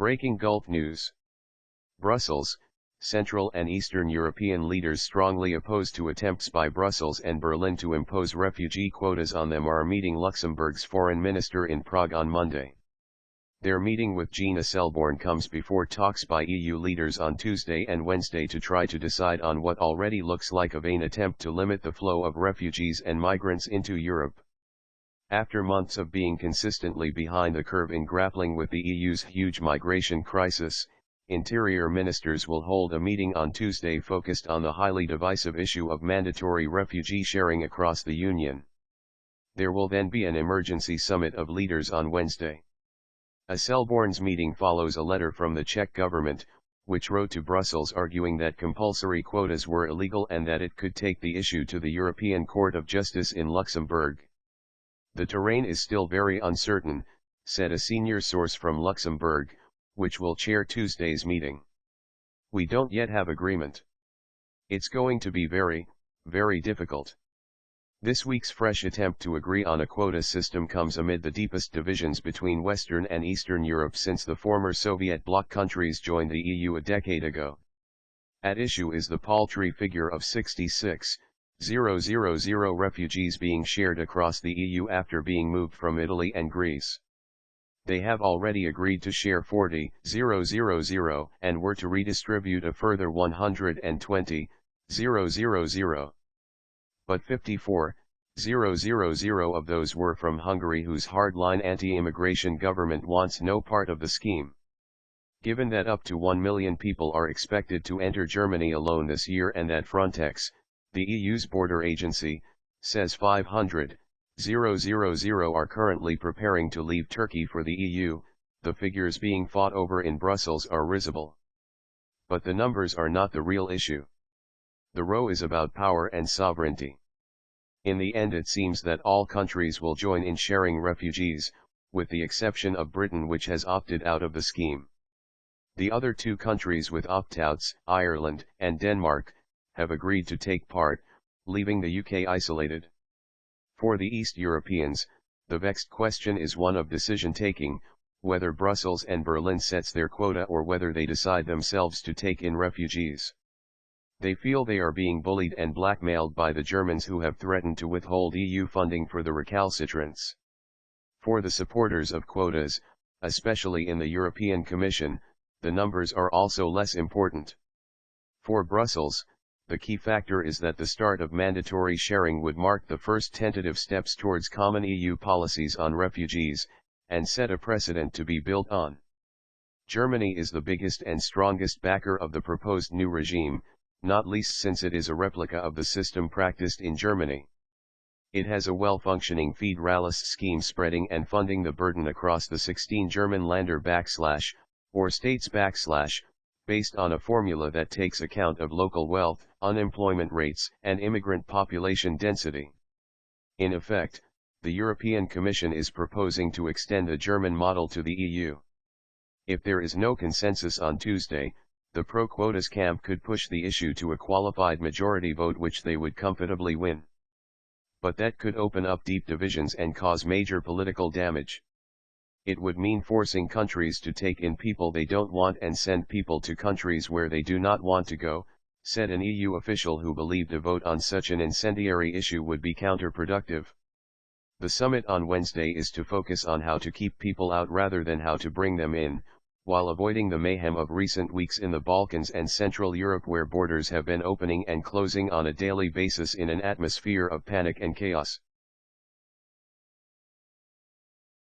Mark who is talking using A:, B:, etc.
A: Breaking Gulf News. Brussels, Central and Eastern European leaders strongly opposed to attempts by Brussels and Berlin to impose refugee quotas on them are meeting Luxembourg's foreign minister in Prague on Monday. Their meeting with Jean Asselborn comes before talks by EU leaders on Tuesday and Wednesday to try to decide on what already looks like a vain attempt to limit the flow of refugees and migrants into Europe. After months of being consistently behind the curve in grappling with the EU's huge migration crisis, Interior ministers will hold a meeting on Tuesday focused on the highly divisive issue of mandatory refugee sharing across the Union. There will then be an emergency summit of leaders on Wednesday. Asselborn's meeting follows a letter from the Czech government, which wrote to Brussels arguing that compulsory quotas were illegal and that it could take the issue to the European Court of Justice in Luxembourg. The terrain is still very uncertain, said a senior source from Luxembourg, which will chair Tuesday's meeting. We don't yet have agreement. It's going to be very, very difficult. This week's fresh attempt to agree on a quota system comes amid the deepest divisions between Western and Eastern Europe since the former Soviet bloc countries joined the EU a decade ago. At issue is the paltry figure of 66,000 refugees being shared across the EU after being moved from Italy and Greece. They have already agreed to share 40,000 and were to redistribute a further 120,000. But 54,000 of those were from Hungary, whose hardline anti-immigration government wants no part of the scheme. Given that up to 1 million people are expected to enter Germany alone this year and that Frontex, the EU's border agency, says 500,000 are currently preparing to leave Turkey for the EU, the figures being fought over in Brussels are risible. But the numbers are not the real issue. The row is about power and sovereignty. In the end, it seems that all countries will join in sharing refugees, with the exception of Britain, which has opted out of the scheme. The other two countries with opt-outs, Ireland and Denmark, have agreed to take part, leaving the UK isolated. For the East Europeans, the vexed question is one of decision-taking, whether Brussels and Berlin sets their quota or whether they decide themselves to take in refugees. They feel they are being bullied and blackmailed by the Germans, who have threatened to withhold EU funding for the recalcitrants. For the supporters of quotas, especially in the European Commission, the numbers are also less important. For Brussels, the key factor is that the start of mandatory sharing would mark the first tentative steps towards common EU policies on refugees, and set a precedent to be built on. Germany is the biggest and strongest backer of the proposed new regime, not least since it is a replica of the system practiced in Germany. It has a well-functioning federalist scheme spreading and funding the burden across the 16 German Länder or states based on a formula that takes account of local wealth, unemployment rates, and immigrant population density. In effect, the European Commission is proposing to extend the German model to the EU. If there is no consensus on Tuesday, the pro-quotas camp could push the issue to a qualified majority vote, which they would comfortably win. But that could open up deep divisions and cause major political damage. It would mean forcing countries to take in people they don't want and send people to countries where they do not want to go, said an EU official who believed a vote on such an incendiary issue would be counterproductive. The summit on Wednesday is to focus on how to keep people out rather than how to bring them in, while avoiding the mayhem of recent weeks in the Balkans and Central Europe, where borders have been opening and closing on a daily basis in an atmosphere of panic and chaos.